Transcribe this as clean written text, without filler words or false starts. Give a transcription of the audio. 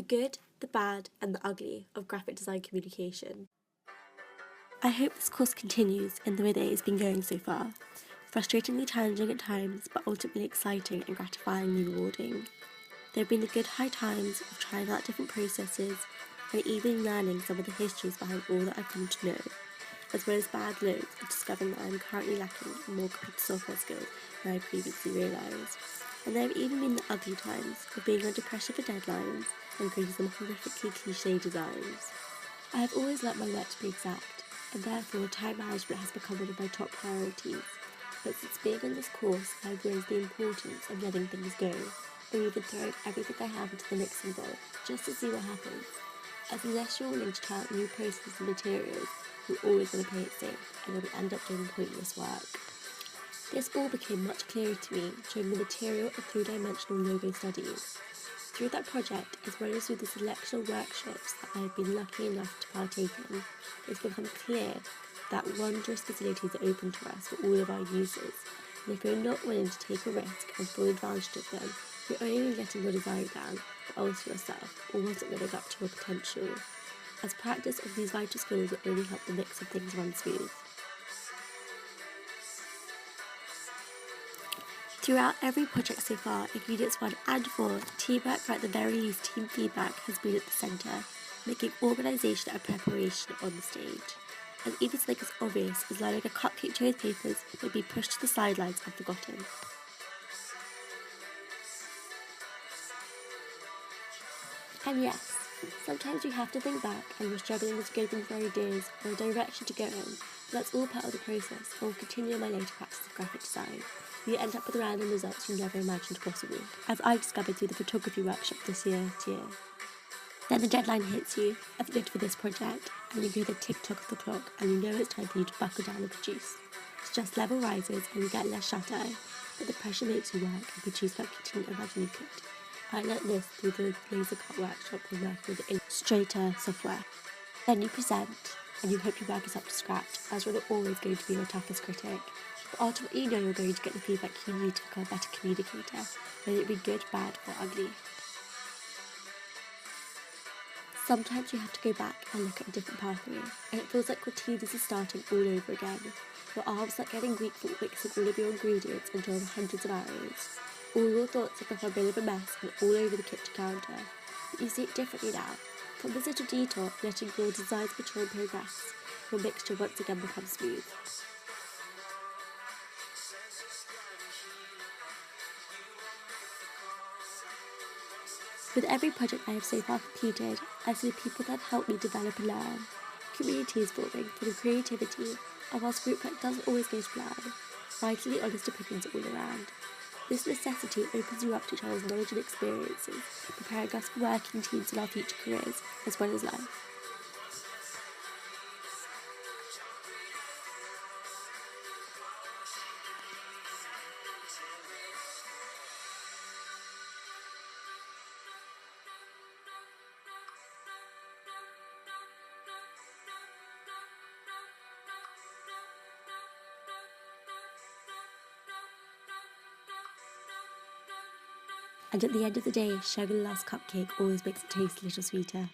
the good, the bad and the ugly of graphic design communication. I hope this course continues in the way that it's been going so far, frustratingly challenging at times but ultimately exciting and gratifyingly rewarding. There have been the good high times of trying out different processes and even learning some of the histories behind all that I've come to know, as well as bad lows of discovering that I am currently lacking in more computer software skills than I previously realised. And there have even been the ugly times of being under pressure for deadlines and creating some horrifically cliché designs. I have always loved my work to be exact, and therefore time management has become one of my top priorities. But since being on this course, I have realised the importance of letting things go, or even throwing everything I have into the mixing bowl just to see what happens. As unless you're willing to try out new processes and materials, you're always going to play it safe and you'll end up doing pointless work. This all became much clearer to me during the material of three-dimensional logo studies. Through that project, as well as through the selection of workshops that I have been lucky enough to partake in, it's become clear that wondrous facilities are open to us for all of our users, and if you're not willing to take a risk and full advantage of them, you're only letting your design down, but also yourself, or wasn't living up to your potential, as practice of these vital skills will only help the mix of things run smooth. Throughout every project so far, Ingredients 1 and 4, teamwork, or at the very least team feedback, has been at the centre, making organisation and preparation on the stage. And even something as obvious as learning a cupcake tray of papers may be pushed to the sidelines and forgotten. And yes, sometimes you have to think back and you're struggling with scoping for ideas or a direction to go in, but that's all part of the process and will continue in my later practice of graphic design. You end up with random results you never imagined possible, as I discovered through the photography workshop this year. Then the deadline hits you, as it did for this project, and you hear the tick-tock of the clock and you know it's time for you to buckle down and produce. Stress level rises and you get less shut-eye, but the pressure makes you work and produce like you didn't imagine you could. I learnt this through the laser cut workshop and working with Illustrator software. Then you present, and you hope your work is up to scratch, as you're not always going to be your toughest critic. But ultimately you know you're going to get the feedback you need to become a better communicator, whether it be good, bad or ugly. Sometimes you have to go back and look at a different pathway, and it feels like your teeth is starting all over again. Your arms are getting weak from mixing all of your ingredients into over hundreds of arrows. All your thoughts have become a bit of a mess and all over the kitchen counter. But you see it differently now. From this little detour, letting your designs mature and progress, your mixture once again becomes smooth. With every project I have so far completed, I see the people that have helped me develop and learn. Community is forming full of creativity, and whilst group work doesn't always go to plan, vitally honest opinions all around. This necessity opens you up to each other's knowledge and experiences, preparing us for working teams in our future careers, as well as life. And at the end of the day, sharing the last cupcake always makes it taste a little sweeter.